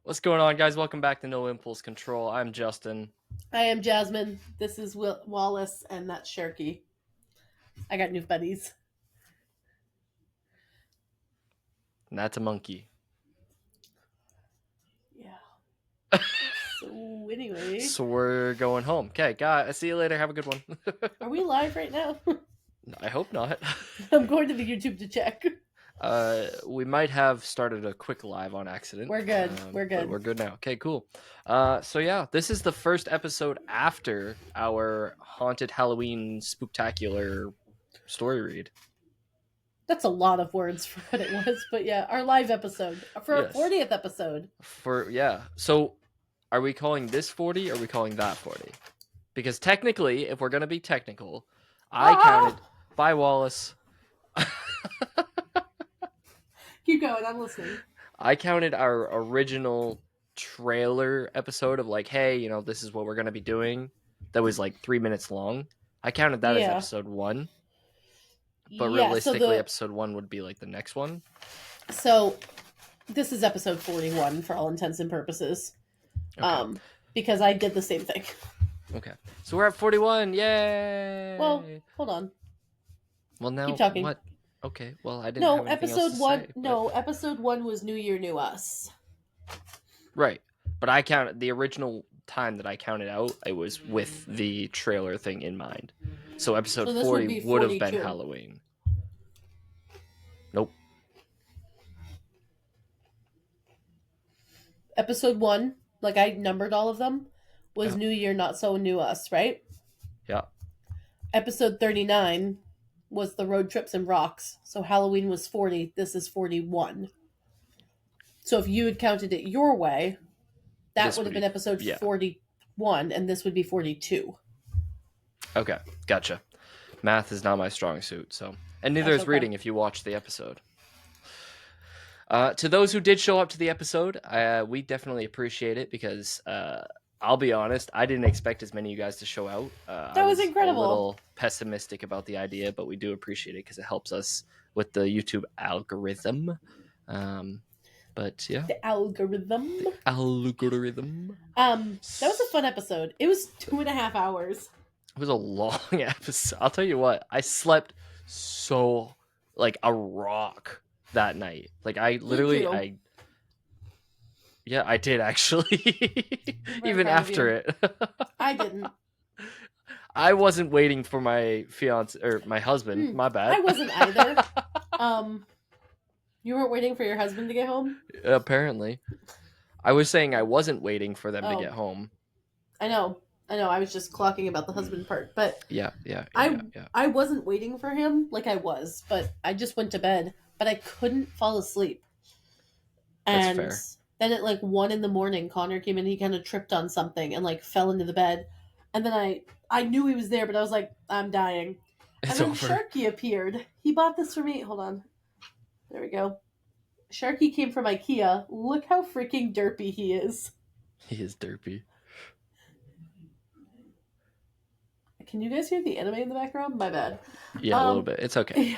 What's going on, guys? Welcome back to No Impulse Control. I'm Justin. I am Jasmine. This is Wallace, and that's Sharky. I got new buddies. And that's a monkey. Yeah. So anyway, So we're going home. Okay, guys. See you later. Have a good one. are we live right now? I hope not. I'm going to the YouTube to check. We might have started a quick live on accident. We're good. We're But good. we're good now. Okay, cool. So yeah, this is the first episode after our haunted Halloween spooktacular story read. That's a lot of words for what it was, but yeah, our live episode for our Yes. 40th episode. So are we calling this 40 or are we calling that 40? Because technically, if we're gonna be technical, I counted by Wallace. Keep going. I'm listening. I counted our original trailer episode of like, hey, this is what we're gonna be doing. That was like 3 minutes long. I counted that as Yeah. episode 1. But Yeah, realistically, episode 1 would be like the next one. So this is episode 41 for all intents and purposes. Okay. Because I did the same thing. Okay. So we're at 41. Yay! Well, hold on. Well, now keep talking. What? Okay. Well, I didn't. No, have anything episode else to one. say, No, episode 1 was New Year, New Us. Right. But I counted the original time that I counted out. It was with the trailer thing in mind. So episode 40 would have been Halloween. Nope. Episode 1, like I numbered all of them, was Yeah. New Year, Not So New Us, right? Yeah. Episode 39 was the road trips and rocks. So Halloween was 40. This is 41. So if you had counted it your way, that would have been episode 41, and this would be 42. Okay, gotcha. Math is not my strong suit, so, and neither is reading if you watch the episode. To those who did show up to the episode, we definitely appreciate it because I'll be honest, I didn't expect as many of you guys to show out. That was incredible. A little pessimistic about the idea, but we do appreciate it because it helps us with the YouTube algorithm. But yeah, the algorithm. That was a fun episode. It was 2.5 hours. It was a long episode. I'll tell you what, I slept so like a rock that night. Like I literally, yeah, I did actually. Even after it. I didn't. I wasn't waiting for my fiance or my husband. My bad. I wasn't either. You weren't waiting for your husband to get home? Apparently. I was saying I wasn't waiting for them to get home. I know. I was just clocking about the husband part, but yeah. I wasn't waiting for him like I was, but I just went to bed, but I couldn't fall asleep. And that's fair. Then at like 1 a.m, Connor came in. He kind of tripped on something and like fell into the bed, and then I knew he was there, but I was like, I'm dying. It's and then over. Sharky appeared. He bought this for me. Hold on. There we go. Sharky came from IKEA. Look how freaking derpy he is. He is derpy. Can you guys hear the anime in the background? My bad. Yeah, a little bit. It's okay.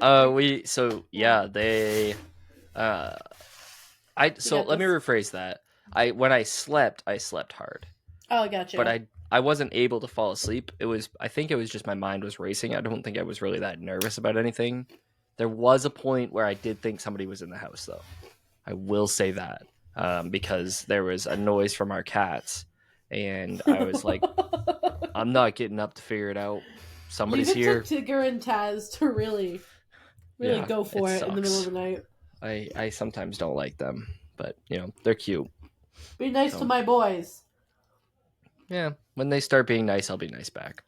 Let me rephrase that. When I slept hard. Oh, gotcha. But I wasn't able to fall asleep. I think it was just my mind was racing. I don't think I was really that nervous about anything. There was a point where I did think somebody was in the house, though. I will say that because there was a noise from our cats, and I was like, I'm not getting up to figure it out. Somebody's here. It took Tigger and Taz to really go for it in the middle of the night. I sometimes don't like them, but they're cute. Be nice to my boys. Yeah, when they start being nice, I'll be nice back.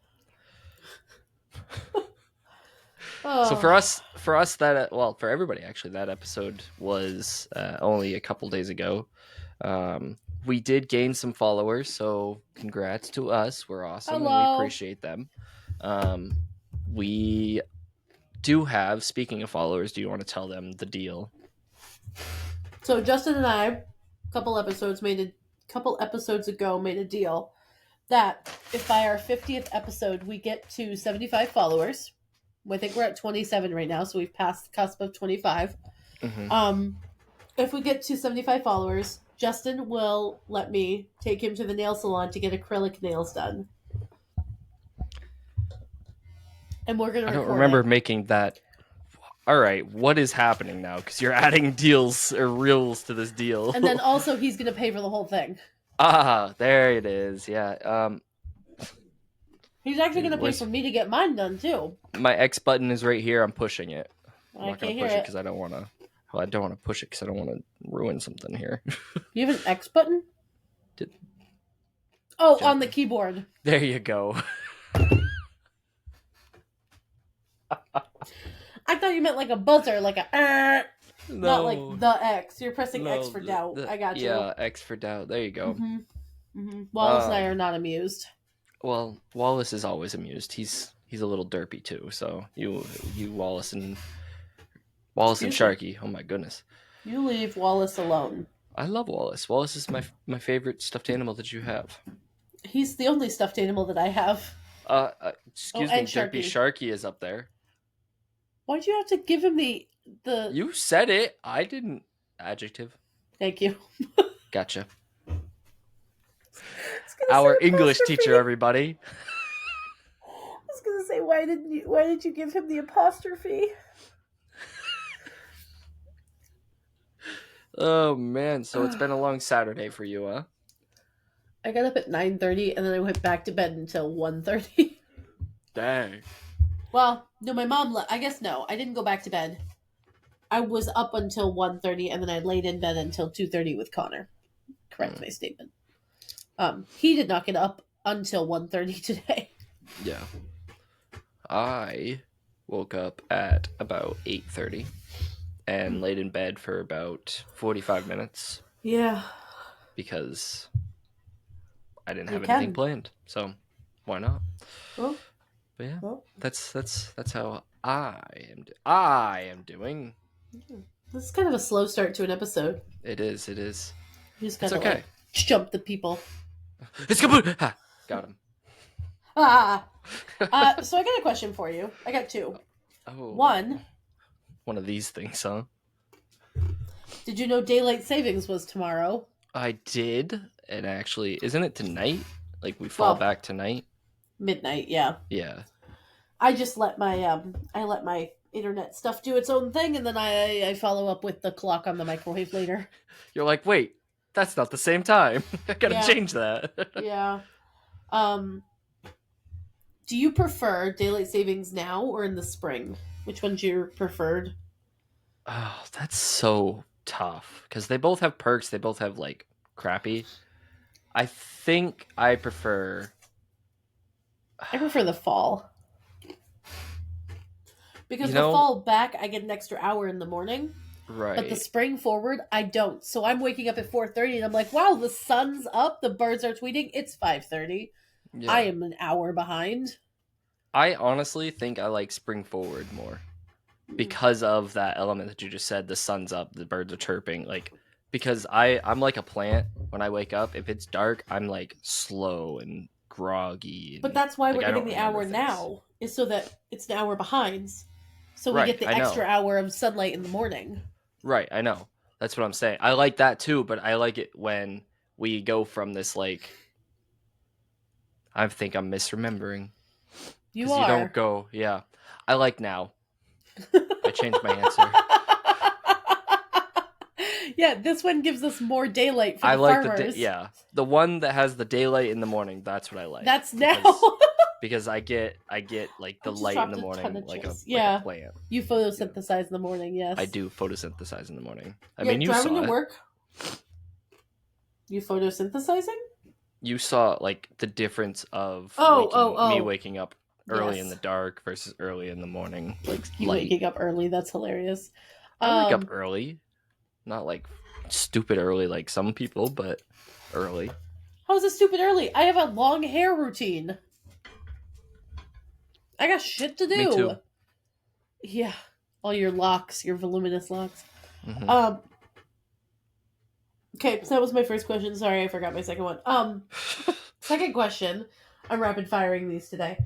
So for everybody actually, that episode was only a couple days ago. We did gain some followers, so congrats to us. We're awesome. Hello. And we appreciate them. We do have, speaking of followers, do you want to tell them the deal? So Justin and I, a couple episodes ago, made a deal that if by our 50th episode we get to 75 followers, I think we're at 27 right now, so we've passed the cusp of 25. Mm-hmm. If we get to 75 followers, Justin will let me take him to the nail salon to get acrylic nails done. And we're going to I don't record remember it. making that. All right, what is happening now? Because you're adding deals or reels to this deal. And then also he's going to pay for the whole thing. There it is. Yeah. He's actually Dude, going to pay for me to get mine done too. My X button is right here. I'm pushing it. I'm I not gonna can't push hear it because I don't want to. Well, I don't want to push it because I don't want to ruin something here. You have an X button? Did- Oh, on the keyboard. There you go. I thought you meant like a buzzer, like a No. not like the X. You're pressing X for doubt. I got you. Yeah, X for doubt. There you go. Wallace and I are not amused. Well, Wallace is always amused. He's a little derpy too. So you Wallace and Sharky. Oh my goodness. You leave Wallace alone. I love Wallace. Wallace is my favorite stuffed animal that you have. He's the only stuffed animal that I have. Excuse me, Derpy Sharky is up there. Why'd you have to give him the? You said it. I didn't. Adjective. Thank you. Gotcha. Our English teacher, everybody. I was gonna say, why did you give him the apostrophe? Oh man, so it's been a long Saturday for you, huh? I got up at 9:30 and then I went back to bed until 1:30. Dang. Well, no, my mom I guess no, I didn't go back to bed. I was up until 1:30 and then I laid in bed until 2:30 with Connor. Correct my statement. He did not get up until 1:30 today. Yeah. I woke up at about 8:30 and laid in bed for about 45 minutes. Yeah. Because I didn't have anything planned. So why not? Well, but yeah, that's how I am doing. This is kind of a slow start to an episode. It is. You just gotta like jump the people. It's good. Got him. So I got a question for you. I got two. Oh. One of these things, huh? Did you know daylight savings was tomorrow? I did. And actually, isn't it tonight? Like we fall back tonight? Midnight, yeah. Yeah. I just let my internet stuff do its own thing, and then I follow up with the clock on the microwave later. You're like, wait, that's not the same time. I gotta change that. Yeah. Do you prefer daylight savings now or in the spring? Which one's your preferred? Oh, that's so tough. Because they both have perks. They both have, like, crappy. I think I prefer... the fall. Because the fall back, I get an extra hour in the morning. Right. But the spring forward, I don't. So I'm waking up at 4:30 and I'm like, wow, the sun's up. The birds are tweeting. It's 5:30. Yeah. I am an hour behind. I honestly think I like spring forward more. Because of that element that you just said, the sun's up, the birds are chirping. Like, because I'm like a plant when I wake up. If it's dark, I'm like slow and groggy. And, but that's why we're getting the hour now, is so that it's an hour behind. So we get the extra hour of sunlight in the morning. Right, I know. That's what I'm saying. I like that too, but I like it when we go from this, like... I think I'm misremembering. You are. You don't go... Yeah. I like now. I changed my answer. Yeah, this one gives us more daylight for the farmers. The one that has the daylight in the morning, that's what I like. That's now. Because I get like the light in the morning like a plant. You photosynthesize in the morning, yes. I do photosynthesize in the morning. I mean, you driving saw to work. You photosynthesizing? You saw like the difference of me waking up early in the dark versus early in the morning. Like you waking up early, that's hilarious. I wake up early. Not like stupid early like some people, but early. How's it stupid early? I have a long hair routine. I got shit to do. Me too. Yeah. All your locks, your voluminous locks. Mm-hmm. Okay, so that was my first question. Sorry, I forgot my second one. Second question. I'm rapid firing these today.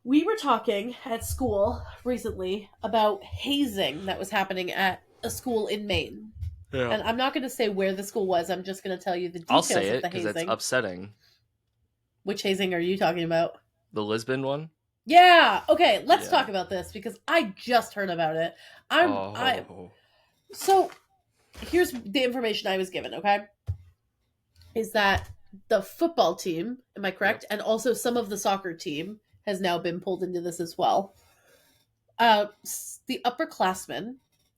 We were talking at school recently about hazing that was happening at a school in Maine. Yeah. And I'm not going to say where the school was. I'm just going to tell you the I'll details say of it the because it's hazing. upsetting. Which hazing are you talking about? The Lisbon one? Yeah. Okay, let's Yeah. talk about this because I just heard about it. I Oh. so here's the information I was given, okay? Is that the football team, am I Yep. correct? And also some of the soccer team has now been pulled into this as well. The upperclassmen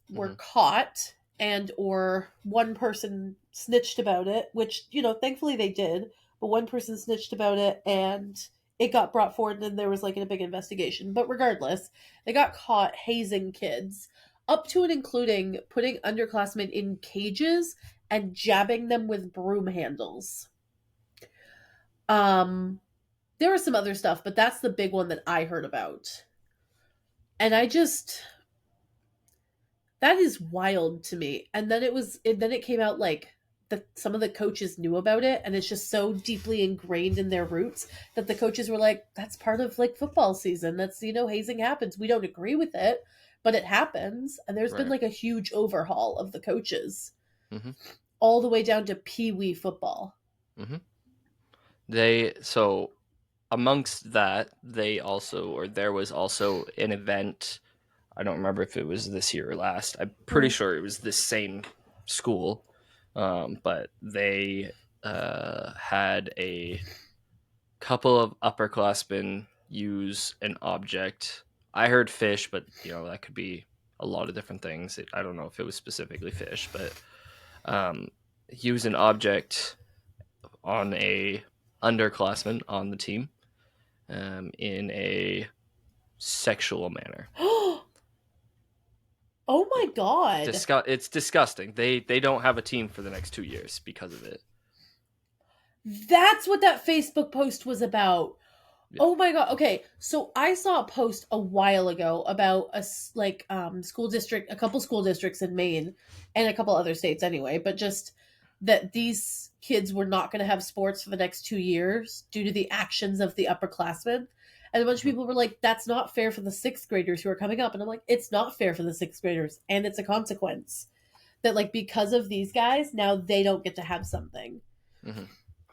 were Hmm. caught and or one person snitched about it, which, thankfully they did, but one person snitched about it and it got brought forward and there was like a big investigation. But regardless, they got caught hazing kids up to and including putting underclassmen in cages and jabbing them with broom handles. Um there was some other stuff, but that's the big one that I heard about. And that is wild to me. And then it came out like that some of the coaches knew about it, and it's just so deeply ingrained in their roots that the coaches were like, that's part of like football season. That's, hazing happens. We don't agree with it, but it happens. And there's been Right. like a huge overhaul of the coaches Hmm. all the way down to pee-wee football. Hmm. So amongst that, there was also an event. I don't remember if it was this year or last. I'm pretty Mm. sure it was this same school, but they had a couple of upperclassmen use an object. I heard fish, but that could be a lot of different things. I don't know if it was specifically fish, but um, use an object on a underclassman on the team in a sexual manner. Oh my god. It's disgusting. They don't have a team for the next 2 years because of it. That's what that Facebook post was about. Yeah. Oh my god. Okay, so I saw a post a while ago about school district, a couple school districts in Maine, and a couple other states anyway. But just that these kids were not going to have sports for the next 2 years due to the actions of the upperclassmen. And a bunch of Mhm. people were like, "That's not fair for the sixth graders who are coming up." And I'm like, "It's not fair for the sixth graders, and it's a consequence that like because of these guys now they don't get to have something." Mhm.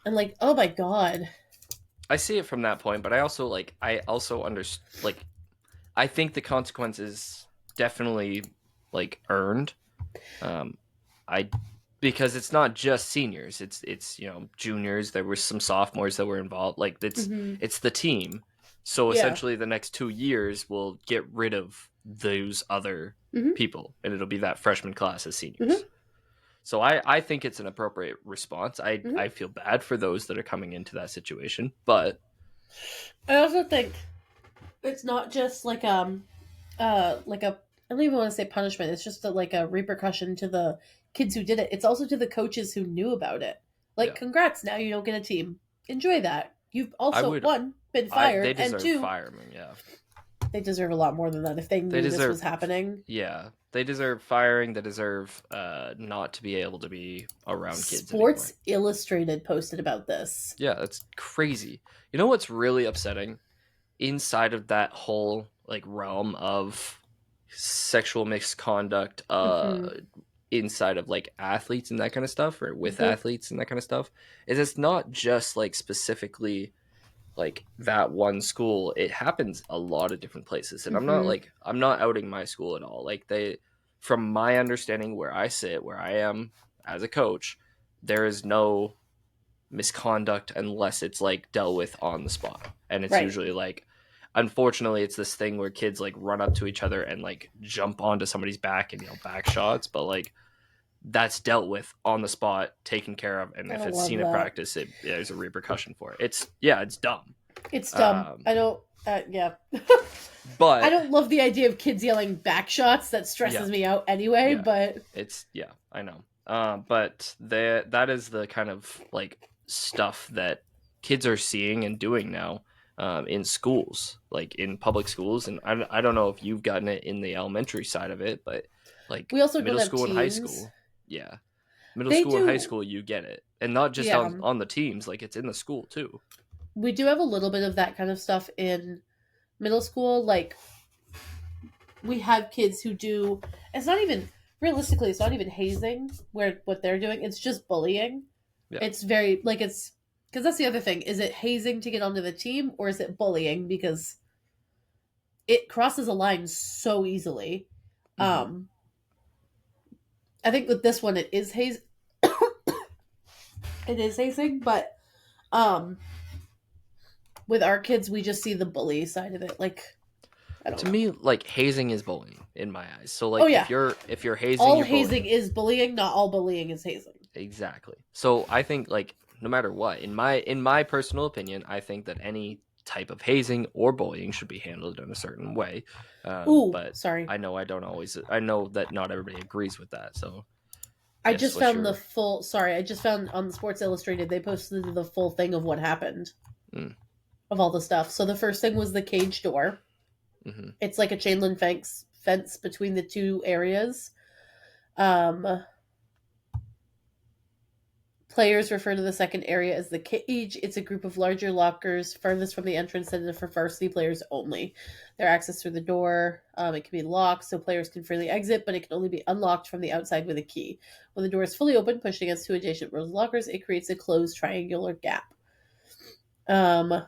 And like, oh my god. I see it from that point, but I also understand I think the consequences definitely earned. Um, I because it's not just seniors; it's juniors. There were some sophomores that were involved. Hmm. It's the team. So Yeah. essentially, the next 2 years will get rid of those other Hmm. people, and it'll be that freshman class as Hmm. seniors. So I think it's an appropriate response. Hmm. I feel bad for those that are coming into that situation, but I also think it's not just like a I don't even want to say punishment. It's just like a repercussion to the kids who did it. It's also to the coaches who knew about it. Like, yeah, congrats! Now you don't get a team. Enjoy that. You've I also would one been I they fired, and deserve two, firemen. Yeah, they deserve a lot more than that if they they knew this was deserve happening. yeah they deserve firing. They deserve not to be able to be around kids Sports anymore. Illustrated posted about this. Yeah, that's crazy. You know what's really upsetting inside of that whole realm of sexual misconduct Hmm. inside of athletes and that kind of stuff, or with Hmm. athletes and that kind of stuff, is it's not just specifically that one school. It happens a lot of different places, and Hmm. I'm not outing my school at all. From my understanding, where I sit, where I am as a coach, there is no misconduct unless it's dealt with on the spot, and it's Right. usually unfortunately it's this thing where kids run up to each other and jump onto somebody's back and back shots, but that's dealt with on the spot, taken care of, and I if don't it's love seen in that. practice, there's a repercussion for it. It's dumb. It's dumb. um I don't. Yeah. I but don't love the idea of kids yelling back shots. That yeah, stresses me out anyway. yeah, But yeah, I know. But that is the kind of stuff that kids are seeing and doing now, in schools, in public schools. And I don't know if you've gotten it in the elementary side of it, but we also don't middle have school and high teens. school, yeah, middle They school and high do. school, you get it, and not just Yeah, on the teams. It's in the school too. we do have a little bit of that kind of stuff in middle school. Like we have kids who do. It's not even realistically, it's not even hazing where what they're doing. It's just bullying. Yeah. It's very like it's because that's the other thing. Is it hazing to get onto the team or is it bullying because it crosses a line so easily? Mm-hmm. Um, I think with this one, it is it is hazing, but um, with our kids, we just see the bully side of it. Like I don't To know. me, like hazing is bullying in my eyes. So Oh like yeah, if you're hazing, all you're hazing bullying. is bullying. Not all bullying is hazing. Exactly. So I think like no matter what, in my personal opinion, I think that any type of hazing or bullying should be handled in a certain way. Ooh, But sorry. I know I don't always. I know that not everybody agrees with that. So I yes, just what's found the your? full. Sorry, I just found on the Sports Illustrated they posted the full thing of what happened Mm, of all the stuff. So the first thing was the cage door. mm-hmm. It's like a chain link fence between the two areas. Um, Players refer to the second area as the cage. It's a group of larger lockers furthest from the entrance and for varsity players only. Their access through the door. It can be locked so players can freely exit, but it can only be unlocked from the outside with a key. When the door is fully open, pushed against two adjacent rows of lockers, it creates a closed triangular gap. Um,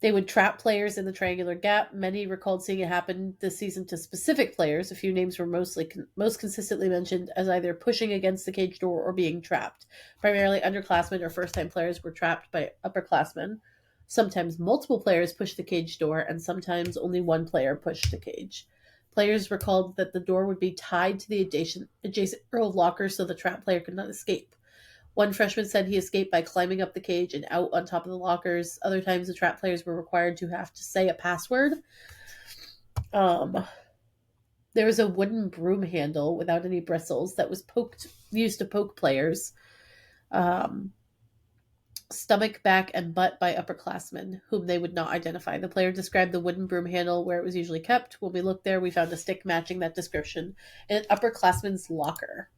They would trap players in the triangular gap. Many recalled seeing it happen this season to specific players. A few names were most consistently mentioned as either pushing against the cage door or being trapped. Primarily underclassmen or first-time players were trapped by upperclassmen. Sometimes multiple players pushed the cage door, and sometimes only one player pushed the cage. Players recalled that the door would be tied to the adjacent row of lockers so the trapped player could not escape. One freshman said he escaped by climbing up the cage and out on top of the lockers. Other times, the trap players were required to have to say a password. Um, there was a wooden broom handle without any bristles that was used to poke players. Um, Stomach, back, and butt by upperclassmen, whom they would not identify. The player described the wooden broom handle where it was usually kept. When we looked there, we found a stick matching that description in an upperclassman's locker.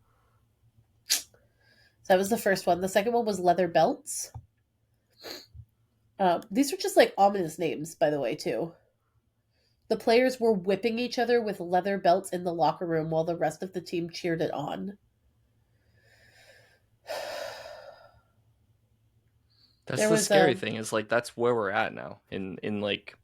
So that was the first one. The second one was leather belts. These are just like ominous names, by the way, too. The players were whipping each other with leather belts in the locker room while the rest of the team cheered it on. That's There the was scary a thing is like that's where we're at now in like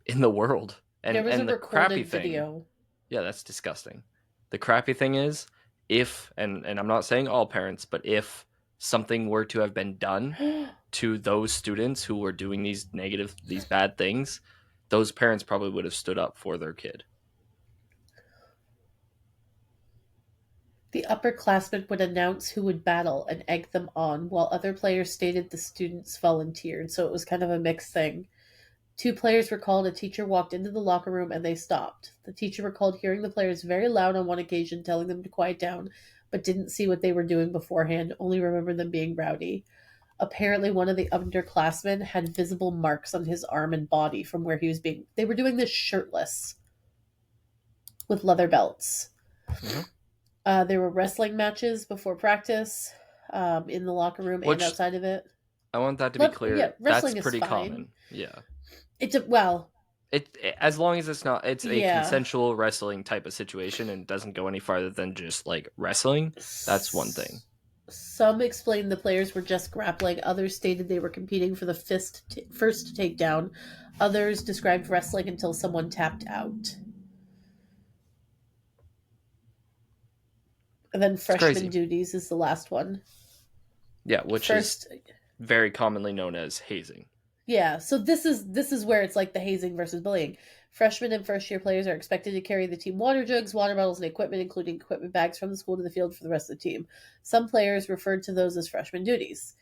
in the world. there was a And the crappy recorded thing, video. yeah, that's disgusting. The crappy thing is if and I'm not saying all parents, but if something were to have been done to those students who were doing these bad things, those parents probably would have stood up for their kid. The upperclassmen would announce who would battle and egg them on, while other players stated the students volunteered. So it was kind of a mixed thing. Two players recalled a teacher walked into the locker room and they stopped. The teacher recalled hearing the players very loud on one occasion, telling them to quiet down, but didn't see what they were doing beforehand, only remembered them being rowdy. Apparently, one of the underclassmen had visible marks on his arm and body from where he was being. They were doing this shirtless with leather belts. Mm-hmm. There were wrestling matches before practice in the locker room and Which outside of it. I want that to be Yeah, clear. That's wrestling is pretty fine. common. Yeah. Well, As long as it's a yeah. consensual wrestling type of situation and doesn't go any farther than just like wrestling, that's one thing. Some explained the players were just grappling. Others stated they were competing for the first takedown. Others described wrestling until someone tapped out. And then It's freshman crazy. duties is the last one. Yeah, which is First, very commonly known as hazing. yeah. So this is where it's like the hazing versus bullying. Freshmen and first year players are expected to carry the team water jugs, water bottles, and equipment, including equipment bags from the school to the field for the rest of the team. Some players referred to those as freshman duties.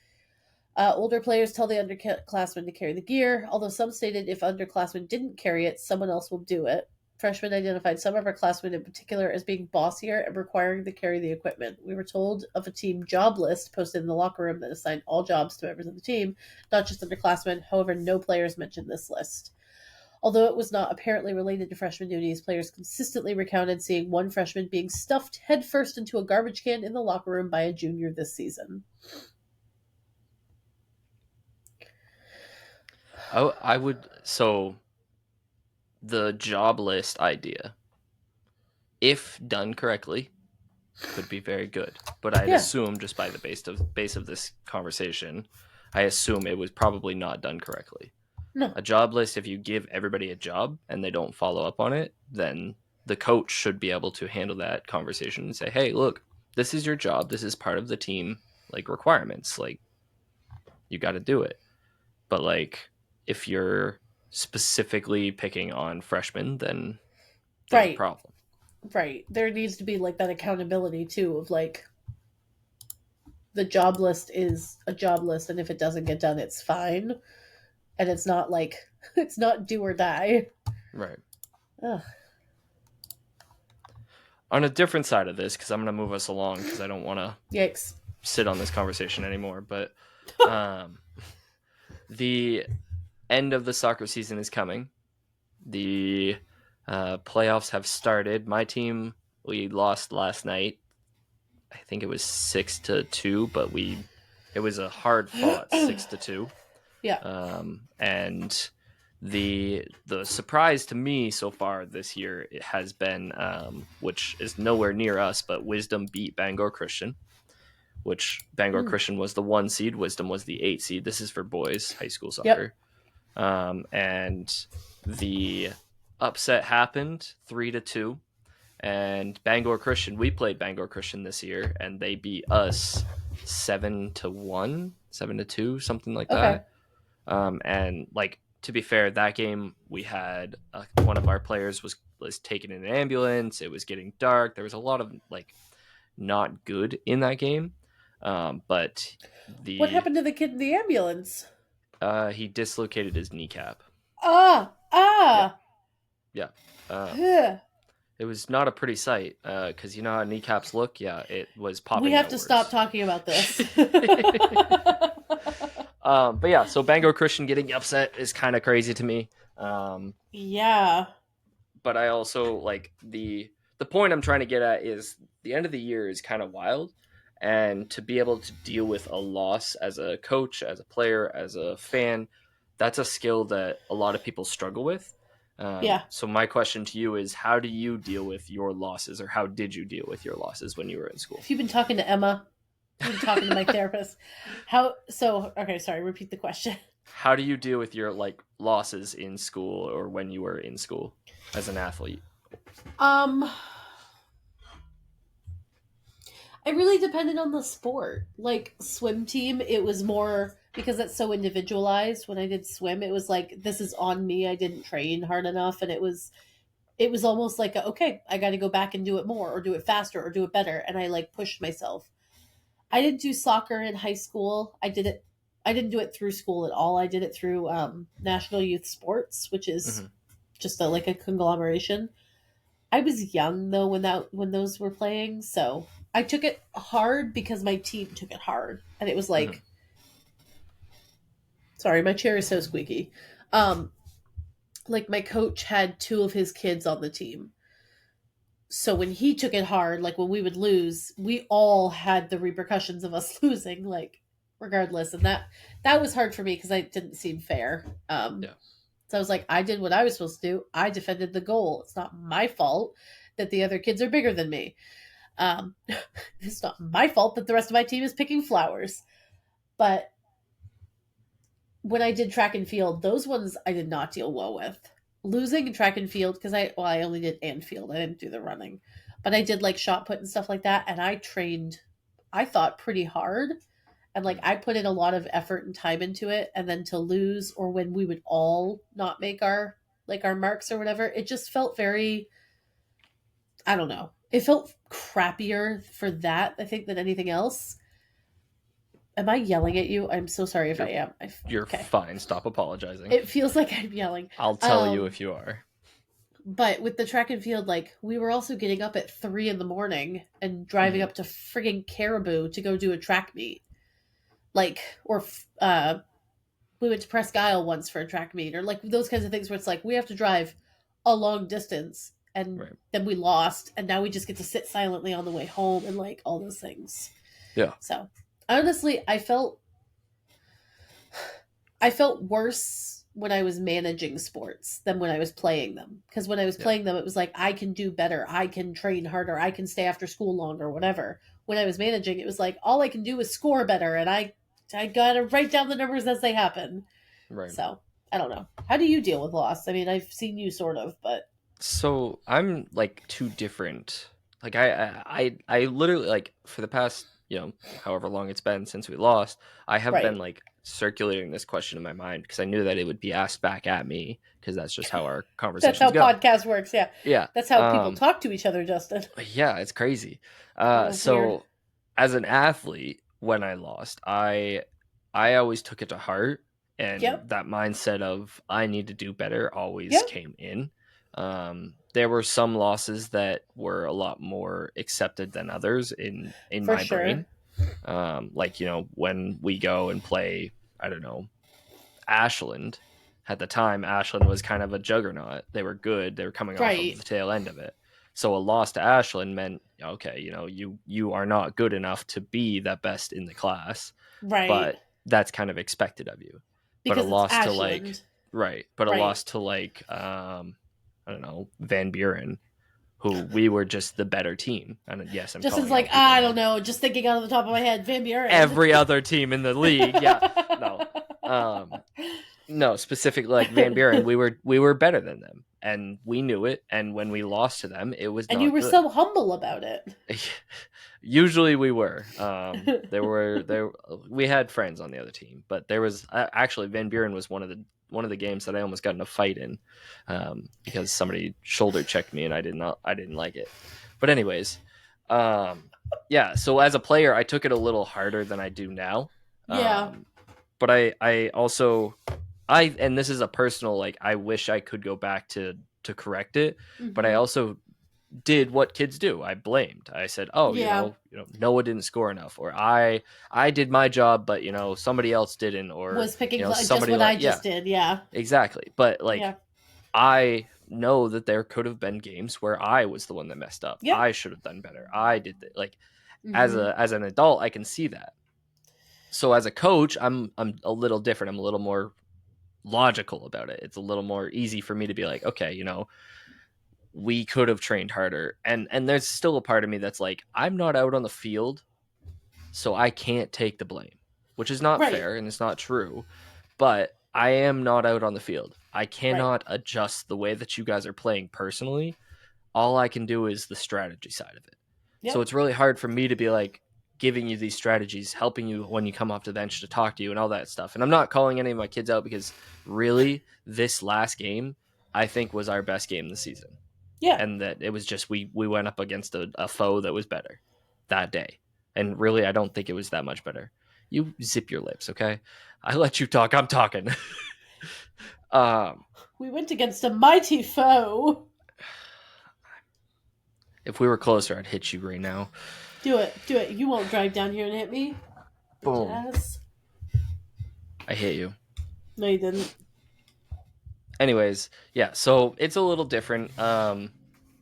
Older players tell the underclassmen to carry the gear, although some stated if underclassmen didn't carry it, someone else will do it. Freshmen identified some upperclassmen in particular as being bossier and requiring to carry the equipment. We were told of a team job list posted in the locker room that assigned all jobs to members of the team, not just underclassmen. However, no players mentioned this list. Although it was not apparently related to freshman duties, players consistently recounted seeing one freshman being stuffed headfirst into a garbage can in the locker room by a junior this season. I would so the job list idea. if done correctly, could be very good. But I'd Yeah. assume, just by the base of this conversation, I assume it was probably not done correctly. No. A job list, if you give everybody a job and they don't follow up on it, then the coach should be able to handle that conversation and say, hey, look, this is your job. This is part of the team, like, requirements. Like, you got to do it. But, like, if you're specifically picking on freshmen, then there's a Right. problem. Right. There needs to be like that accountability too of like the job list is a job list, and if it doesn't get done, it's fine. And it's not like it's not do or die. Right. Ugh. On a different side of this, because I'm going to move us along because I don't want to Yikes. sit on this conversation anymore, but the end of the soccer season is coming. The playoffs have started. My team, we lost last night. I think it was 6-2, but it was a hard fought 6-2. Yeah. And the surprise to me so far this year it has been, which is nowhere near us, but Wisdom beat Bangor Christian, which Bangor Christian was the 1 seed, Wisdom was the 8 seed. This is for boys high school soccer. Yep. And the upset happened 3-2. And Bangor Christian, we played Bangor Christian this year, and they beat us 7-1, 7-2, something like that. And like, to be fair, that game we had one of our players was taken in an ambulance. It was getting dark. There was a lot of like not good in that game. But what happened to the kid in the ambulance? He dislocated his kneecap. Yeah. It was not a pretty sight because you know how kneecaps look. Yeah, it was popping. We have outwards. To stop talking about this. But yeah, so Bangor Christian getting upset is kind of crazy to me. Yeah. But I also like the point I'm trying to get at is the end of the year is kind of wild, and to be able to deal with a loss as a coach, as a player, as a fan, that's a skill that a lot of people struggle with. So my question to you is, how do you deal with your losses, or how did you deal with your losses when you were in school? If you've been talking to Emma, you've been talking to my therapist. Okay, sorry, repeat the question. How do you deal with your like losses in school or when you were in school as an athlete? It really depended on the sport. Like swim team, it was more because it's so individualized. When I did swim, it was like, this is on me. I didn't train hard enough, and it was almost like okay, I got to go back and do it more, or do it faster, or do it better, and I like pushed myself. I didn't do soccer in high school. I didn't do it through school at all. I did it through National Youth Sports, which is just like a conglomeration. I was young though when those were playing, so I took it hard because my team took it hard, and it was like, sorry, my chair is so squeaky. Like my coach had 2 of his kids on the team, so when he took it hard, like when we would lose, we all had the repercussions of us losing, like regardless, and that was hard for me because it didn't seem fair. So I was like, I did what I was supposed to do. I defended the goal. It's not my fault that the other kids are bigger than me. It's not my fault that the rest of my team is picking flowers. But when I did track and field, those ones I did not deal well with. Losing in track and field, because I only did and field. I didn't do the running. But I did like shot put and stuff like that. And I trained, I thought, pretty hard. And like I put in a lot of effort and time into it, and then to lose, or when we would all not make our marks or whatever, it just felt very, I don't know. It felt crappier for that, I think, than anything else. Am I yelling at you? I'm so sorry if I am. You're fine. Stop apologizing. It feels like I'm yelling. I'll tell you if you are. But with the track and field, like, we were also getting up at 3 a.m. and driving up to friggin' Caribou to go do a track meet. Like, or we went to Presque Isle once for a track meet, or like those kinds of things where it's like we have to drive a long distance, and then we lost, and now we just get to sit silently on the way home, and like all those things. Yeah. So honestly, I felt worse when I was managing sports than when I was playing them. Because when I was Yeah. playing them, it was like, I can do better. I can train harder. I can stay after school longer, whatever. When I was managing, it was like, all I can do is score better. And I got to write down the numbers as they happen. Right. So I don't know. How do you deal with loss? I mean, I've seen you sort of, but So I'm like two different. Like I literally like for the past however long it's been since we lost, I have been right. like circulating this question in my mind because I knew that it would be asked back at me because that's just how our That's conversations how go. podcast works. Yeah. Yeah. That's how people talk to each other, Justin. Yeah, it's crazy. Weird. So as an athlete, when I lost, I always took it to heart, and Yep. that mindset of I need to do better always Yep. came in. There were some losses that were a lot more accepted than others in For my sure. brain. Like when we go and play, I don't know, Ashland. At the time, Ashland was kind of a juggernaut. They were good. They were coming off of Right. the tail end of it. So a loss to Ashland meant, okay, you are not good enough to be the best in the class, Right. but that's kind of expected of you. But a Because it's loss to like, Ashland. right, but a Right. loss to like, I don't know, Van Buren, who we were just the better team. And yes, I'm Justin's calling like, out I people don't names. know, just thinking out of the top of my head, Van Buren. Every other team in the league, yeah, no. Um, no, specifically like Van Buren, we were better than them, and we knew it. And when we lost to them, it was And you not were good. so humble about it. Usually we were. There we had friends on the other team, but there was actually Van Buren was one of the games that I almost got in a fight in because somebody shoulder checked me and I didn't like it. But anyways, yeah. So as a player, I took it a little harder than I do now. Yeah. Um, but I also and this is a personal like I wish I could go back to correct it, but I Hmm. also did what kids do. I blamed. I said, "Oh, Yeah. Noah didn't score enough, or I did my job, but somebody else didn't, or Was picking just somebody what I like yeah, just did. Yeah. exactly." But Yeah. like I know that there could have been games where I was the one that messed up. Yep. I should have done better. I did that. Like Hmm. as an adult, I can see that. So as a coach, I'm a little different. I'm a little more logical about it. It's a little more easy for me to be like, okay, we could have trained harder. And there's still a part of me that's like, I'm not out on the field, so I can't take the blame, which is not Right. fair and it's not true. But I am not out on the field. I Right. cannot adjust the way that you guys are playing personally. All I can do is the strategy side of it. So Yep. it's really hard for me to be like giving you these strategies, helping you when you come off the bench to talk to you and all that stuff. And I'm not calling any of my kids out because really this last game I think was our best game this season. Yeah. And that it was just we went up against a foe that was better that day. And really I don't think it was that much better. You zip your lips, okay? I let you talk. I'm talking. um We went against a mighty foe. if we were closer, I'd hit you right now. Do it. Do it. You won't drive down here and hit me. Bitch Boom. ass. I hit you. No, you didn't. Anyways, yeah, so it's a little different.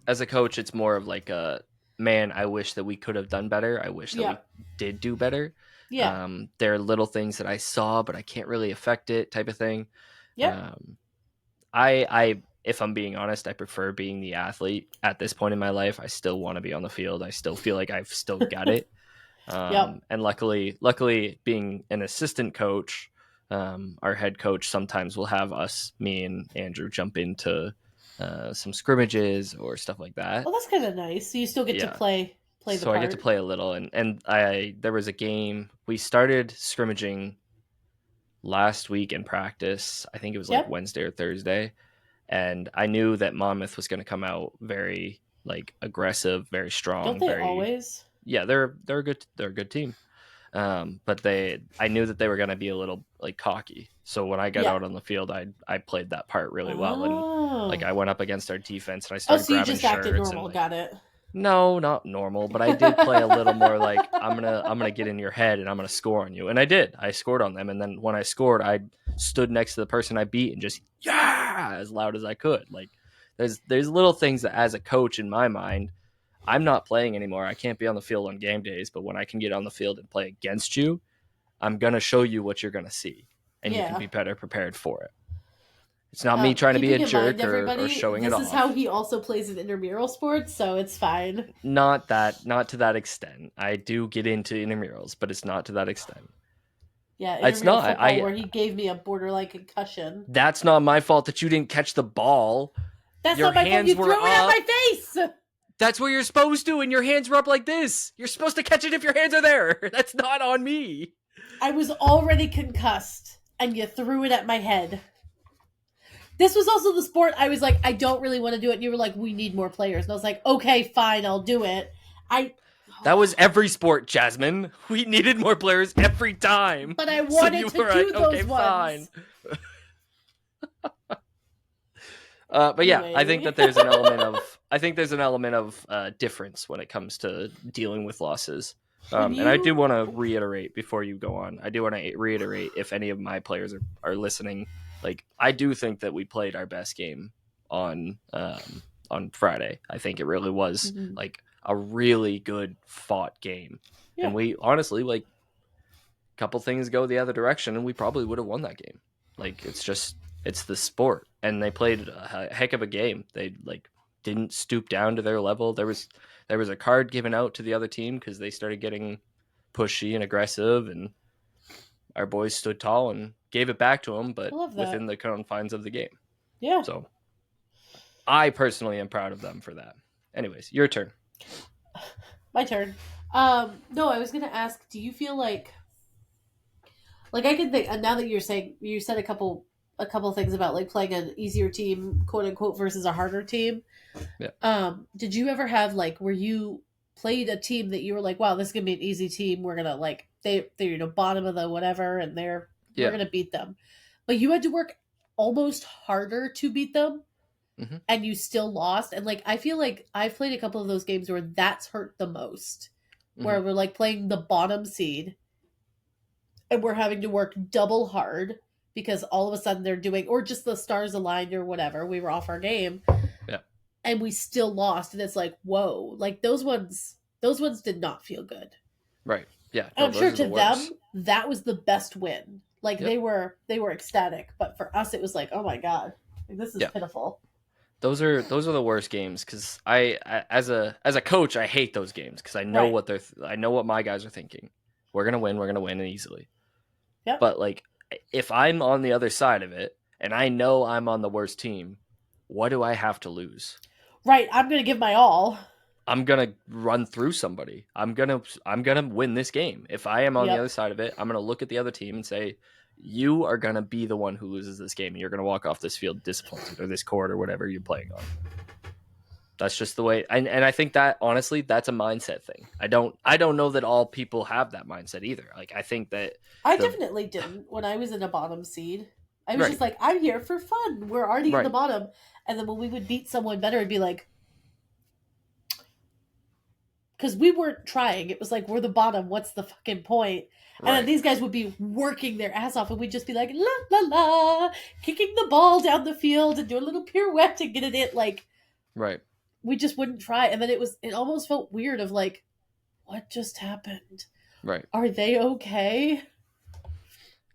As a coach, it's more of like a man, I wish that we could have done better. I wish that Yeah. we did do better. Yeah. There are little things that I saw, but I can't really affect it type of thing. Yep. Um, I if I'm being honest, I prefer being the athlete at this point in my life. I still want to be on the field. I still feel like I've still got it. Yep. And luckily, being an assistant coach, our head coach sometimes will have us, me and Andrew, jump into some scrimmages or stuff like that. Well, that's kind of nice. So you still get to Yeah, play the so I get to part. play a little, and I there was a game we started scrimmaging last week in practice. I think it was like Yep. Wednesday or Thursday, and I knew that Monmouth was going to come out very like aggressive, very Don't strong, they very always? yeah. They're a good team. But I knew that they were going to be a little like cocky. So when I got Yeah. out on the field, I played that part really well, and like Oh. I went up against our defense and I Oh, started so you grabbing just acted shirts and normal. like Got it. no, not normal, but I did play a little more like I'm gonna get in your head and I'm gonna score on you, and I did. I scored on them, and then when I scored, I stood next to the person I beat and just yeah as loud as I could. Like there's little things that as a coach in my mind I'm not playing anymore. I can't be on the field on game days, but when I can get on the field and play against you, I'm going to show you what you're going to see and you can Yeah. be better prepared for it. It's not me trying to be a Keeping in mind, jerk or everybody, showing it this is how off. he also plays in intramural sports, so it's fine. Not to that extent. I do get into intramurals, but it's not to that extent. Yeah, It's intramural not. football where he gave me a borderline concussion. That's not my fault that you didn't catch the ball. That's Your not my fault. hands You were threw it at up. my face. That's what you're supposed to, and your hands were up like this. You're supposed to catch it if your hands are there. That's not on me. I was already concussed, and you threw it at my head. This was also the sport I was like, I don't really want to do it. And you were like, we need more players. And I was like, okay, fine, I'll do it. That was every sport, Jasmine. We needed more players every time. But I wanted to do those ones. Fine. But yeah, Anyway. I think that there's an element of difference when it comes to dealing with losses. And I do want to reiterate before you go on. I do want to reiterate if any of my players are listening. Like, I do think that we played our best game on Friday. I think it really was like a really good fought game, and we honestly, like, a couple things go the other direction, and we probably would have won that game. Like, it's the sport, and they played a heck of a game. They like didn't stoop down to their level. There was a card given out to the other team because they started getting pushy and aggressive, and our boys stood tall and gave it back to them, but within the confines of the game. Yeah. So I personally am proud of them for that. Anyways, your turn. My turn. No, I was gonna ask, do you feel like I can think, now that you said a couple things about like playing an easier team, quote unquote, versus a harder team. Yeah. Did you ever have like where you played a team that you were like, wow, this is gonna be an easy team. We're gonna like they're bottom of the whatever, and we're gonna beat them, but you had to work almost harder to beat them, and you still lost. And like I feel like I've played a couple of those games where that's hurt the most, where we're like playing the bottom seed, and we're having to work double hard because all of a sudden they're doing, or just the stars aligned or whatever. We were off our game. Yeah. And we still lost. And it's like, whoa, like those ones did not feel good. Right. Yeah. No, I'm sure to them, that was the best win. Like they were ecstatic. But for us, it was like, oh my God, like, this is pitiful. Those are the worst games because I as a coach, I hate those games because I know I know what my guys are thinking. We're gonna win easily. Yep. But like, if I'm on the other side of it and I know I'm on the worst team, what do I have to lose? Right, I'm gonna give my all. I'm gonna run through somebody. I'm gonna win this game. If I am on the other side of it, I'm gonna look at the other team and say, you are gonna be the one who loses this game, and you're gonna walk off this field disappointed, or this court, or whatever you're playing on. That's just the way. And I think that honestly, that's a mindset thing. I don't know that all people have that mindset either. Like I think that I definitely didn't when I was in a bottom seed. I was just like, I'm here for fun. We're already in the bottom. And then when we would beat someone better, it'd be like, because we weren't trying. It was like, we're the bottom. What's the fucking point? And then these guys would be working their ass off, and we'd just be like, la, la, la, kicking the ball down the field and doing a little pirouette to get it in. Like, we just wouldn't try. And then it almost felt weird of like, what just happened? Right. Are they okay?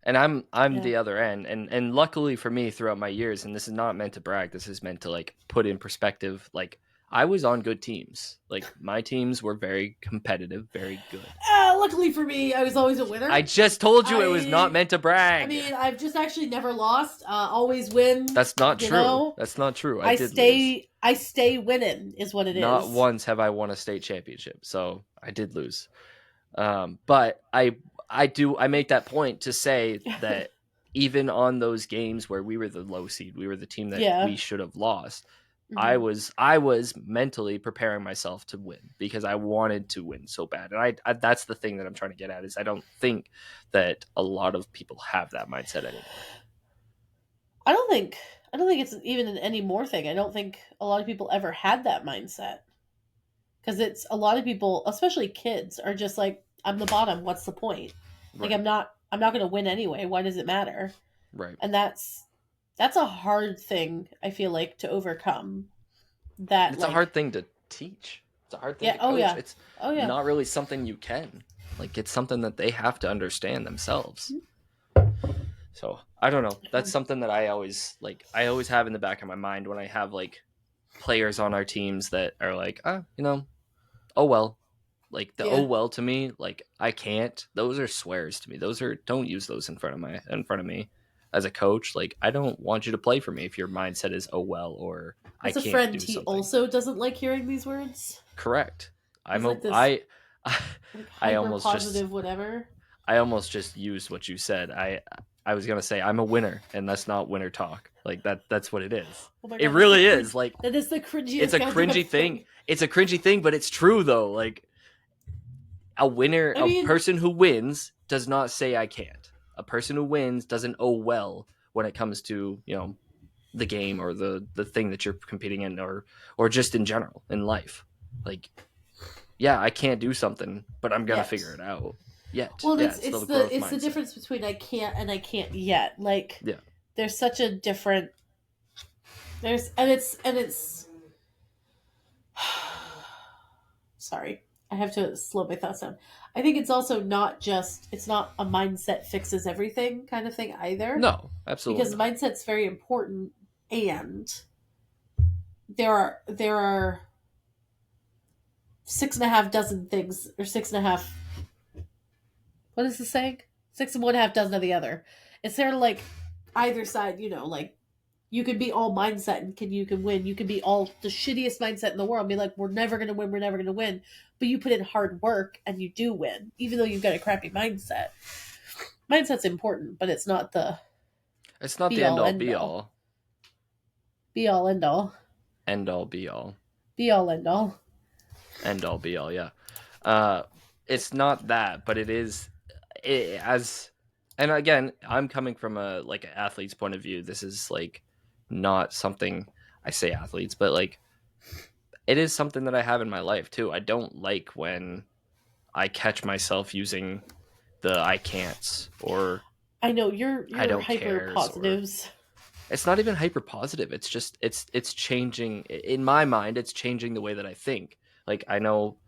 And I'm the other end. And luckily for me throughout my years, and this is not meant to brag, this is meant to like put in perspective, like I was on good teams. Like my teams were very competitive, very good. Luckily for me, I was always a winner. I just told you it was not meant to brag. I mean, I've just actually never lost. Always win. That's not true. Know? That's not true. I stay winning is what it is. Not once have I won a state championship, so I did lose. But I make that point to say that even on those games where we were the low seed, we were the team that we should have lost. Mm-hmm. I was mentally preparing myself to win because I wanted to win so bad. And I that's the thing that I'm trying to get at is I don't think that a lot of people have that mindset anymore. I don't think it's even an anymore thing. I don't think a lot of people ever had that mindset. Because it's a lot of people, especially kids, are just like, I'm the bottom. What's the point? Like I'm not going to win anyway. Why does it matter? Right. And that's a hard thing, I feel like, to overcome. It's a hard thing to teach. It's a hard thing to coach. It's not really something you can. Like, it's something that they have to understand themselves. So I don't know. That's something that I always have in the back of my mind when I have like players on our teams that are like, oh well. Like the oh Yeah. well to me, like I can't. Those are swears to me. Those are don't use those in front of me as a coach. Like I don't want you to play for me if your mindset is oh well or I As a can't friend, do he something. also doesn't like hearing these words. Correct. He's I'm a like this I like I hyper almost just positive whatever. I almost just used what you said. I was gonna say I'm a winner, and that's not winner talk. Like that's what it is. Oh my It god, that's the really is. Like that is the it's cringiest a goddamn cringy thing. thing. It's a cringy thing, but it's true though. Like I a mean, person who wins does not say I can't. A person who wins doesn't oh well when it comes to, the game or the thing that you're competing in or just in general in life. Like, yeah, I can't do something, but I'm gonna yet. figure it out. Yet. Well, Yeah, it's it's still it's a the growth it's the mindset. difference between I can't and I can't yet. Like Yeah. there's such a different there's and it's sorry. I have to slow my thoughts down. I think it's also not just it's not a mindset fixes everything kind of thing either. No, absolutely Because not. mindset's very important and there are 6.5 dozen things or 6.5 what is the saying? 6 and 1/2 dozen of the other. It's sort of like either side, like you can be all mindset and you can win. You can be all the shittiest mindset in the world and be like, we're never gonna win, we're never gonna win. But you put in hard work and you do win, even though you've got a crappy mindset. Mindset's important, but it's not the It's not be the end all all end be all. all. Be all end all. End all be all. Be all end all. End all be all, yeah. Uh it's not that, but it is as and again, I'm coming from a like an athlete's point of view. This is like not something I say athletes, but like it is something that I have in my life too. I don't like when I catch myself using the I can'ts or I know you're I you're don't hyper cares or positives. it's not even hyper positive. It's just it's changing in my mind. It's changing the way that I think. Like I know,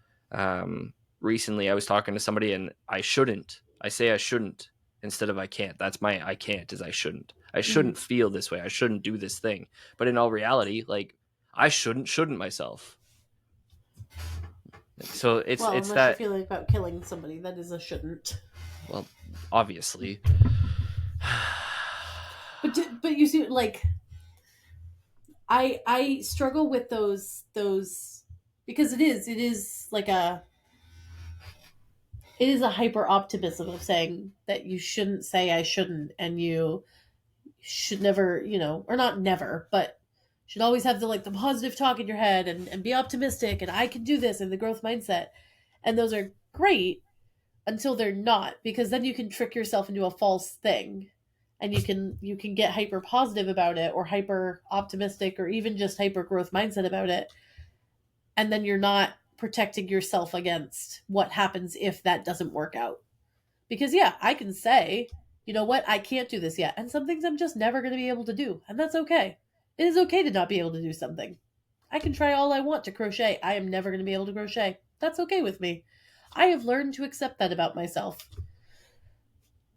recently I was talking to somebody and I shouldn't. I say I shouldn't instead of I can't. That's my I can't is I shouldn't. I Mm-hmm. shouldn't feel this way. I shouldn't do this thing. But in all reality, like I shouldn't myself. So Well, it's unless you're that. feeling about killing somebody, that is a shouldn't. Well, obviously. But you see, like I struggle with those because it is like a hyper optimism of saying that you shouldn't say I shouldn't and you should never or not never but should always have the positive talk in your head and be optimistic and I can do this and the growth mindset and those are great until they're not because then you can trick yourself into a false thing and you can get hyper positive about it or hyper optimistic or even just hyper growth mindset about it and then you're not protecting yourself against what happens if that doesn't work out because yeah I can say you know what I can't do this yet and some things I'm just never going to be able to do and that's okay. It is okay to not be able to do something. I can try all I want to crochet. I am never going to be able to crochet. That's okay with me. I have learned to accept that about myself.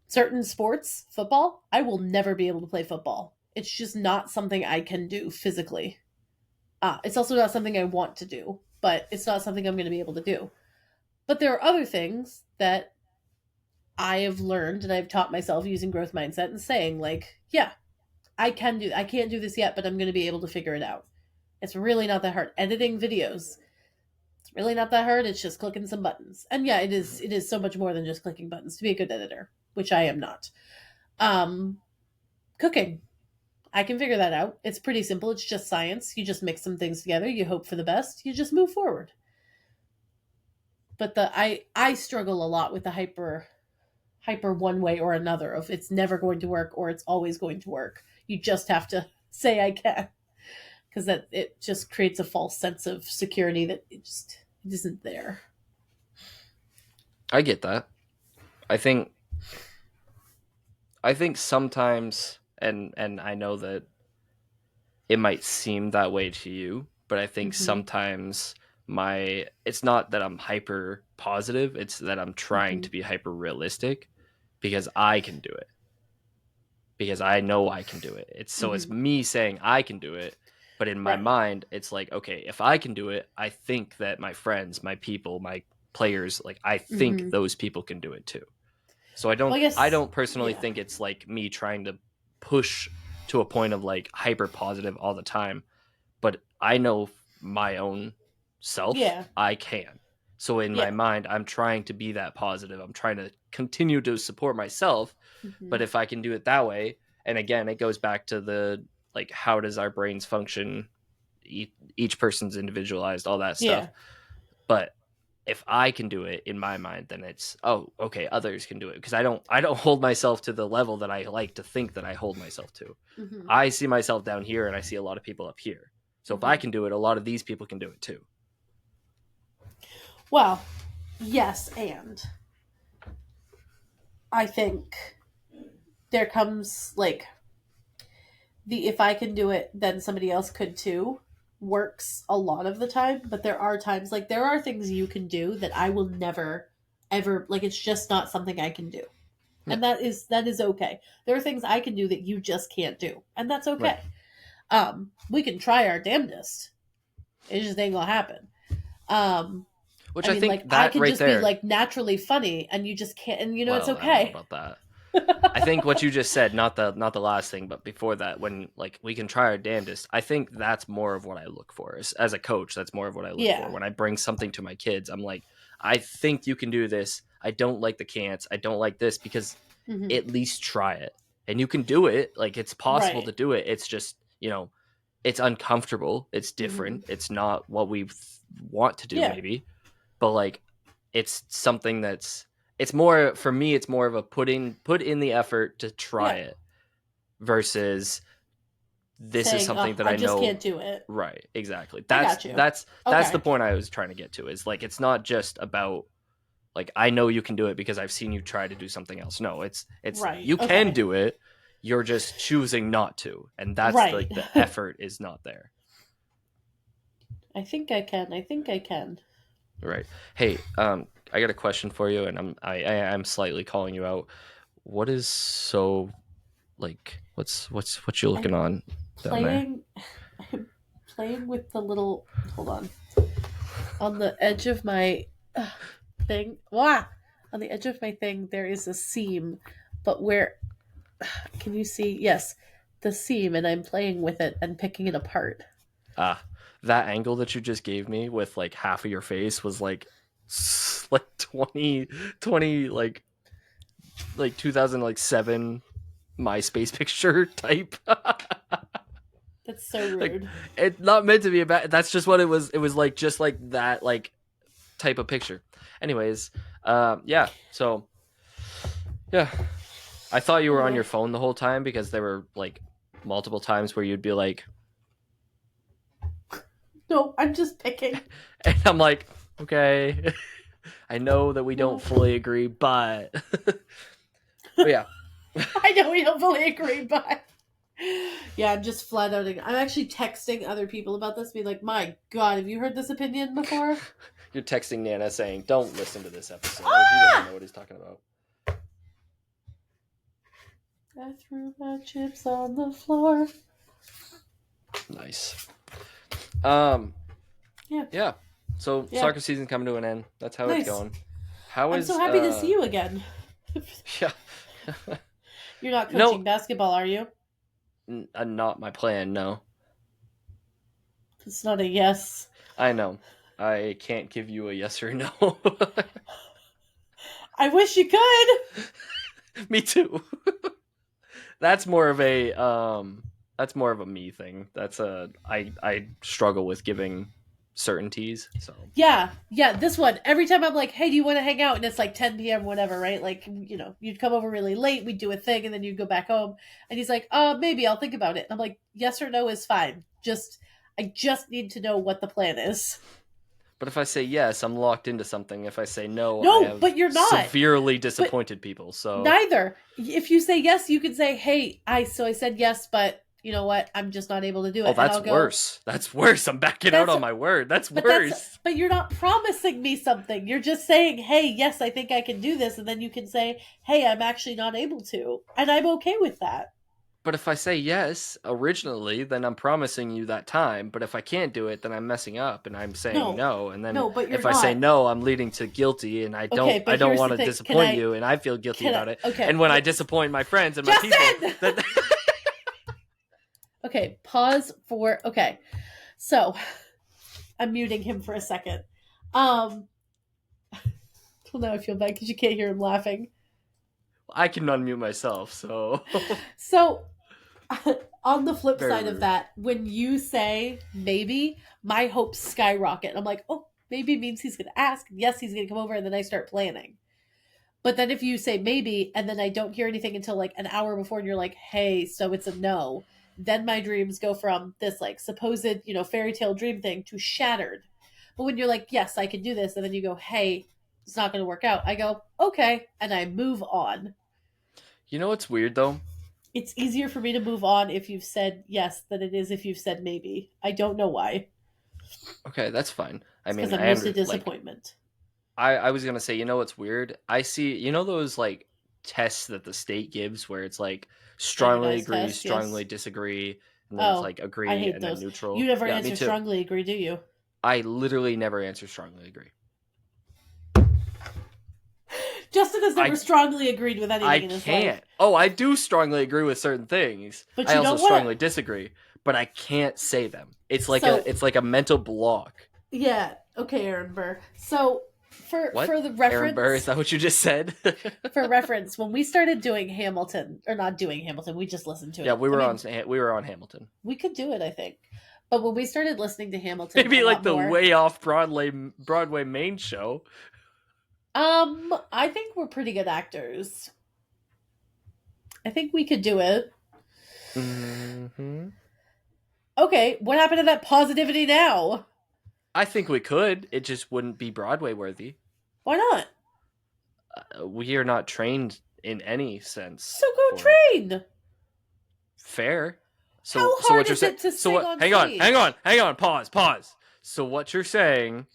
Certain sports, football, I will never be able to play football. It's just not something I can do physically. It's also not something I want to do, but it's not something I'm going to be able to do. But there are other things that I have learned and I've taught myself using growth mindset and saying, like, yeah, I can't do this yet, but I'm going to be able to figure it out. It's really not that hard. Editing videos, it's really not that hard. It's just clicking some buttons. And yeah, it is so much more than just clicking buttons to be a good editor, which I am not. Um, Cooking. I can figure that out. It's pretty simple. It's just science. You just mix some things together, you hope for the best, you just move forward. But I struggle a lot with the hyper one way or another of it's never going to work or it's always going to work. You just have to say I can because that it just creates a false sense of security that it isn't there. I get that. I think sometimes, and I know that it might seem that way to you, but I think Mm-hmm. sometimes it's not that I'm hyper positive, it's that I'm trying Mm-hmm. to be hyper realistic because I can do it. because I know I can do it. It's me saying I can do it, but in my mind, it's like, okay, if I can do it, I think that my friends, my people, my players, like I think those people can do it too. So I don't personally think it's like me trying to push to a point of like hyper positive all the time, but I know my own self, I can. So in my mind, I'm trying to be that positive. I'm trying to continue to support myself, but if I can do it that way, and again, it goes back to the like, how does our brains function? Each person's individualized, all that stuff. But if I can do it in my mind, then it's, oh, okay, others can do it, because I don't hold myself to the level that I like to think that I hold myself to. I see myself down here, and I see a lot of people up here. So if I can do it, a lot of these people can do it too. Well, yes, and I think there comes like the if I can do it, then somebody else could too works a lot of the time, but there are times like there are things you can do that I will never ever like, it's just not something I can do. And that is okay. There are things I can do that you just can't do, and that's okay. We can try our damnedest. It just ain't gonna happen. Which I think like, that I can right just there, be like naturally funny, and you just can't. And it's okay. I don't know about that. I think what you just said, not the last thing, but before that, when like we can try our damnedest, I think that's more of what I look for as a coach. That's more of what I look for when I bring something to my kids. I'm like, I think you can do this. I don't like the can'ts. I don't like this, because at least try it, and you can do it. Like, it's possible to do it. It's just, it's uncomfortable. It's different. It's not what we want to do, maybe, but like, it's something that's. It's more, for me, it's more of a put in the effort to try it versus this saying, is something that I know. I just can't do it. Right, exactly. That's the point I was trying to get to, is like, it's not just about like, I know you can do it because I've seen you try to do something else. No, it's you can do it. You're just choosing not to. And that's like, the effort is not there. I think I can. Right. Hey, I got a question for you, and I'm slightly calling you out. What is so like? What you looking on down there? I'm playing with the little. Hold on the edge of my thing. Wow, on the edge of my thing, there is a seam, but where? Can you see? Yes, the seam, and I'm playing with it and picking it apart. That angle that you just gave me with like half of your face was like 20 like 2007 MySpace picture type. That's so rude. Like, it's not meant to be a bad. That's just what it was. It was like just like that like type of picture. Anyways, yeah. So yeah, I thought you were on your phone the whole time, because there were like multiple times where you'd be like, no, I'm just picking. And I'm like, okay, I know that we don't fully agree, but yeah. I know we don't fully agree, but yeah, I'm just flat out. I'm actually texting other people about this, being like, my God, have you heard this opinion before? You're texting Nana saying, don't listen to this episode. He doesn't know what he's talking about. I threw my chips on the floor. Nice. Yeah. So soccer season's coming to an end. That's how it's going. I'm so happy to see you again. Yeah. You're not coaching basketball, are you? Not my plan, no. It's not a yes. I know. I can't give you a yes or no. I wish you could. Me too. That's more of a me thing. That's I struggle with giving certainties. So yeah, this one, every time I'm like, hey, do you want to hang out, and it's like 10 p.m. whatever, right? Like, you'd come over really late, we'd do a thing, and then you'd go back home, and he's like, maybe I'll think about it. And I'm like, yes or no is fine, I just need to know what the plan is. But if I say yes, I'm locked into something. If I say no, I have but you're not severely disappointed people. So neither. If you say yes, you can say, hey, I said yes, but you know what? I'm just not able to do it. Oh, that's worse. That's worse. I'm backing out on my word. That's worse. But you're not promising me something. You're just saying, hey, yes, I think I can do this. And then you can say, hey, I'm actually not able to. And I'm okay with that. But if I say yes originally, then I'm promising you that time. But if I can't do it, then I'm messing up and I'm saying No, no. And then no, but you're if I say not. no, I'm leading to guilty, and Okay, I but don't here's want the to thing. disappoint you, and I feel guilty about it. Okay. And when I disappoint my friends and my people, Justin! that Okay, pause for. Okay. So, I'm muting him for a second. Well, now I feel bad because you can't hear him laughing. I can unmute myself. So So, on the flip very side of rude. that, when you say maybe, my hopes skyrocket. I'm like, oh, maybe means he's going to ask. Yes, he's going to come over, and then I start planning. But then if you say maybe, and then I don't hear anything until like an hour before, and you're like, hey, so it's a no, then my dreams go from this like supposed, fairy tale dream thing to shattered. But when you're like, yes, I can do this, and then you go, hey, it's not going to work out, I go, okay, and I move on. You know what's weird though? It's easier for me to move on if you've said yes than it is if you've said maybe. I don't know why. Okay, that's fine. I It's because mean, I'm I used to under like disappointment. I was gonna say, you know what's weird? I see, you know those like tests that the state gives where it's like strongly Standardized agree, test, strongly yes. disagree, and then it's Oh, like I agree hate and then those. You neutral. never Yeah, me answer too. strongly agree, do you? I literally never answer strongly agree. Justin has never I strongly agreed with I anything in his life. can't. Oh, I do strongly agree with certain things. But I you also don't want strongly to. disagree, but I can't say them. So, It's like a mental block. yeah. Okay, Aaron Burr. So, What? for the Aaron Burr, is reference, that what you just said? for reference, when we started doing Hamilton, or not doing Hamilton, we just listened to Yeah, it. we were on Hamilton. We could do it, I think. But when we started listening to Hamilton a Maybe like lot the more, way off Broadway main show. I think we're pretty good actors. I think we could do it. Hmm. Okay, what happened to that positivity now? I think we could. It just wouldn't be Broadway worthy. Why not? We are not trained in any So sense go for it. train. Fair. How So hard what you're is saying? it to So sing what? on stage? Hang on. Pause. So what you're saying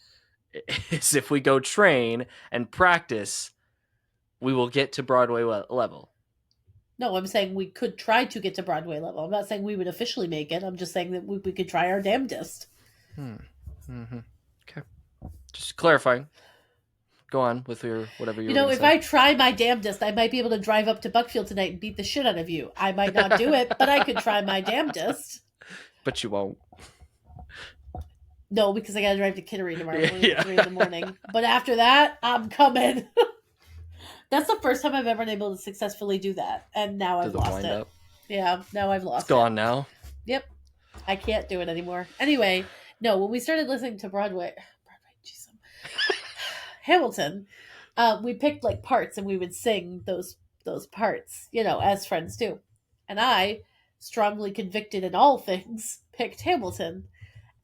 is, if we go train and practice, we will get to Broadway level. No, I'm saying we could try to get to Broadway level. I'm not saying we would officially make it. I'm just saying that we could try our damnedest. Mm-hmm. Okay. Just clarifying. Go on with your whatever you were going to If say. I try my damnedest, I might be able to drive up to Buckfield tonight and beat the shit out of you. I might not do it, but I could try my damnedest. But you won't. No, because I gotta drive to Kittery tomorrow morning at 3 in the morning. Yeah. But after that, I'm coming. That's the first time I've ever been able to successfully do that. And now To I've the lost wind it. up. Yeah, now I've lost It's gone now. Yep. I can't do it anymore. Anyway, no, when we started listening to jeez, Hamilton, we picked like parts and we would sing those parts, as friends do. And I, strongly convicted in all things, picked Hamilton.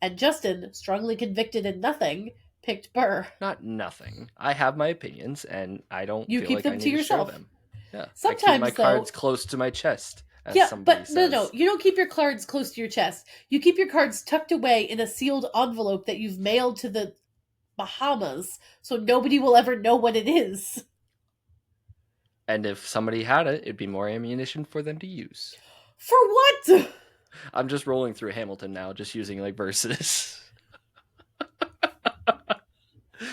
And Justin, strongly convicted in nothing, picked Burr. Not nothing. I have my opinions, and I don't You feel keep like I them to need to show yourself. them. Yeah, I keep my Sometimes, cards though, close to my chest, as yeah, somebody but says. no, you don't keep your cards close to your chest. You keep your cards tucked away in a sealed envelope that you've mailed to the Bahamas, so nobody will ever know what it is. And if somebody had it, it'd be more ammunition for them to use. For what? I'm just rolling through Hamilton now, just using like verses.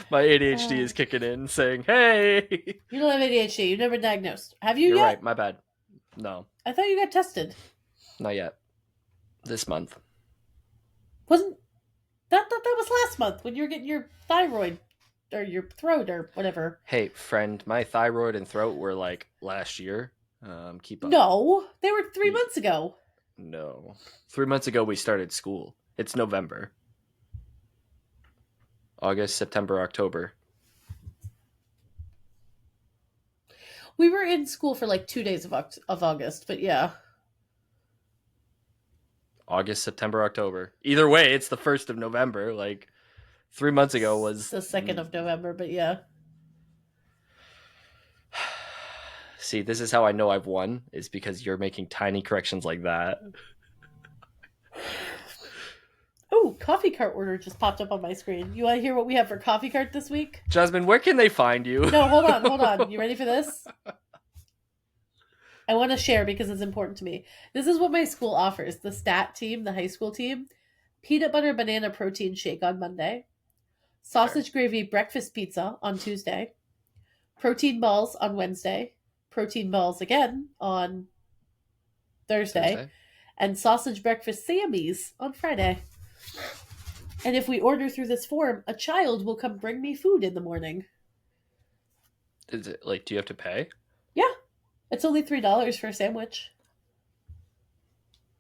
My ADHD is kicking in, saying, "Hey, You don't have ADHD. You've never been diagnosed. Have you you're yet? right. My bad. No, I thought you got tested. not yet. This month. Wasn't that was last month when you were getting your thyroid or your throat or whatever? Hey, friend, my thyroid and throat were like last year. Keep up. No, they were 3 months ago. No. 3 months ago, we started school. It's November. August, September, October. We were in school for like 2 days of August, but yeah. August, September, October. Either way, it's the 1st of November. Like, 3 months ago was... the 2nd of November, but yeah. See, this is how I know I've won, is because you're making tiny corrections like that. Oh, coffee cart order just popped up on my screen. You want to hear what we have for coffee cart this week? Jasmine, where can they find you? No, hold on. You ready for this? I want to share because it's important to me. This is what my school offers. The stat team, the high school team, peanut butter banana protein shake on Monday, Fair. sausage gravy breakfast pizza on Tuesday, protein balls on Wednesday, protein balls again on Thursday, Thursday. and sausage breakfast Sammys on Friday. And if we order through this form, a child will come bring me food in the morning. Is it like, do you have to pay? Yeah, it's only $3 for a sandwich.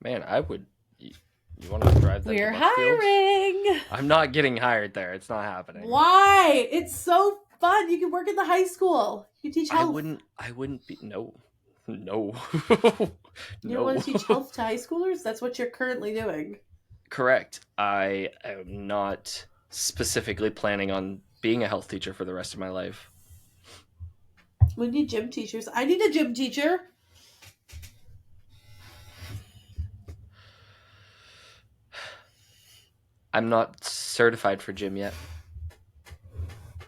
Man, I would. You want to drive them to We're Buckfield? hiring. I'm not getting hired there. It's not happening. Why? It's so fun. You can work in the high school. You teach I health. wouldn't. I wouldn't be. No. No. You don't want No. to teach health to high schoolers? That's what you're currently doing. Correct. I am not specifically planning on being a health teacher for the rest of my life. We need gym teachers. I need a gym teacher. I'm not certified for gym yet.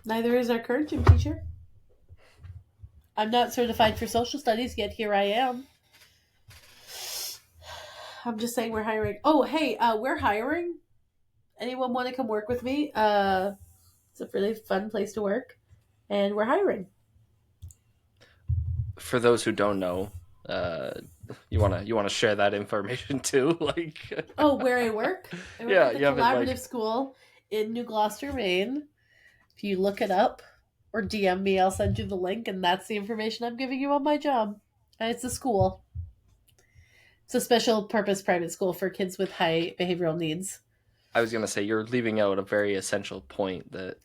Neither is our current gym teacher. I'm not certified for social studies, yet here I am. I'm just saying we're hiring. Oh, hey, we're hiring. Anyone want to come work with me? It's a really fun place to work, and we're hiring. For those who don't know, you wanna share that information too, like. Oh, where I work? I work Yeah, at the you have it collaborative like. school in New Gloucester, Maine. If you look it up or DM me, I'll send you the link, and that's the information I'm giving you on my job. And it's a school. It's a special purpose private school for kids with high behavioral needs. I was gonna say you're leaving out a very essential point that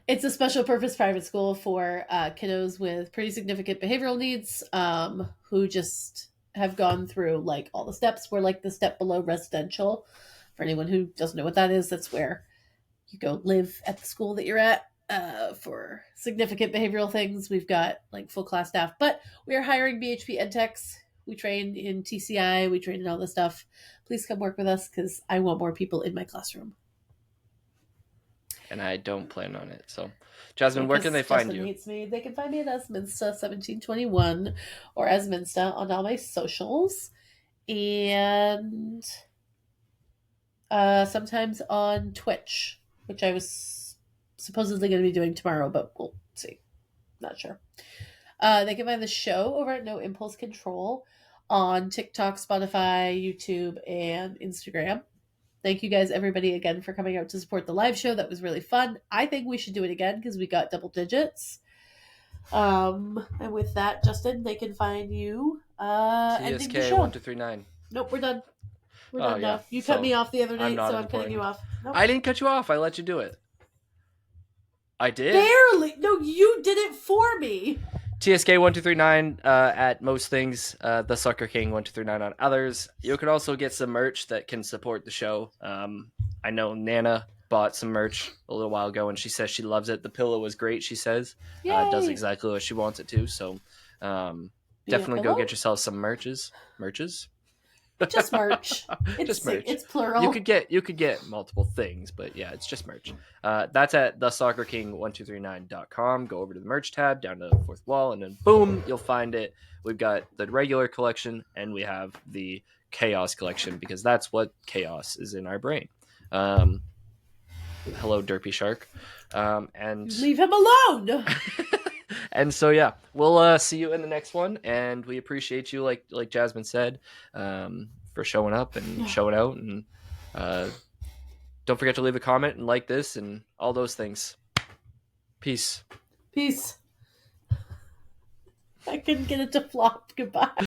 It's a special purpose private school for kiddos with pretty significant behavioral needs who just have gone through like all the steps. We're like the step below residential. For anyone who doesn't know what that is, that's where you go live at the school that you're at for significant behavioral things. We've got like full class staff, but we are hiring BHP ed techs. We train in TCI. We train in all this stuff. Please come work with us because I want more people in my classroom. and I don't plan on it. So, Jasmine, where can Because they find Justin you? hates me. They can find me at Asminsta1721 or Asminsta on all my socials. And sometimes on Twitch, which I was supposedly going to be doing tomorrow, but we'll see. Not sure. They can find the show over at No Impulse Control on TikTok, Spotify, YouTube, and Instagram. Thank you guys, everybody, again for coming out to support the live show. That was really fun. I think we should do it again because we got double digits. And with that, Justin, they can find you ending the TSK show. 1239. Nope, we're done. We're Oh done yeah. now. You So, cut me off the other I'm night, not so I'm cutting you important. off. Nope. I didn't cut you off. I let you do it. I did. Barely. No, you did it for me. TSK 1239 at most things. The Sucker King 1239 on others. You can also get some merch that can support the show. I know Nana bought some merch a little while ago, and she says she loves it. The pillow was great. She says does Yay. exactly what she wants it to. So Be a definitely go pillow? get yourself some merches. Just merch. Just merch. It's plural. You could get multiple things, but yeah, it's just merch. That's at thesoccerking1239.com. Go over to the merch tab down to the fourth wall, and then boom, you'll find it. We've got the regular collection, and we have the chaos collection because that's what chaos is in our brain. Hello, Derpy Shark. And leave him alone. and so yeah, we'll see you in the next one, and we appreciate you, like Jasmine said, for showing up and showing out, and don't forget to leave a comment and like this and all those things. Peace. I couldn't get it to flop. Goodbye.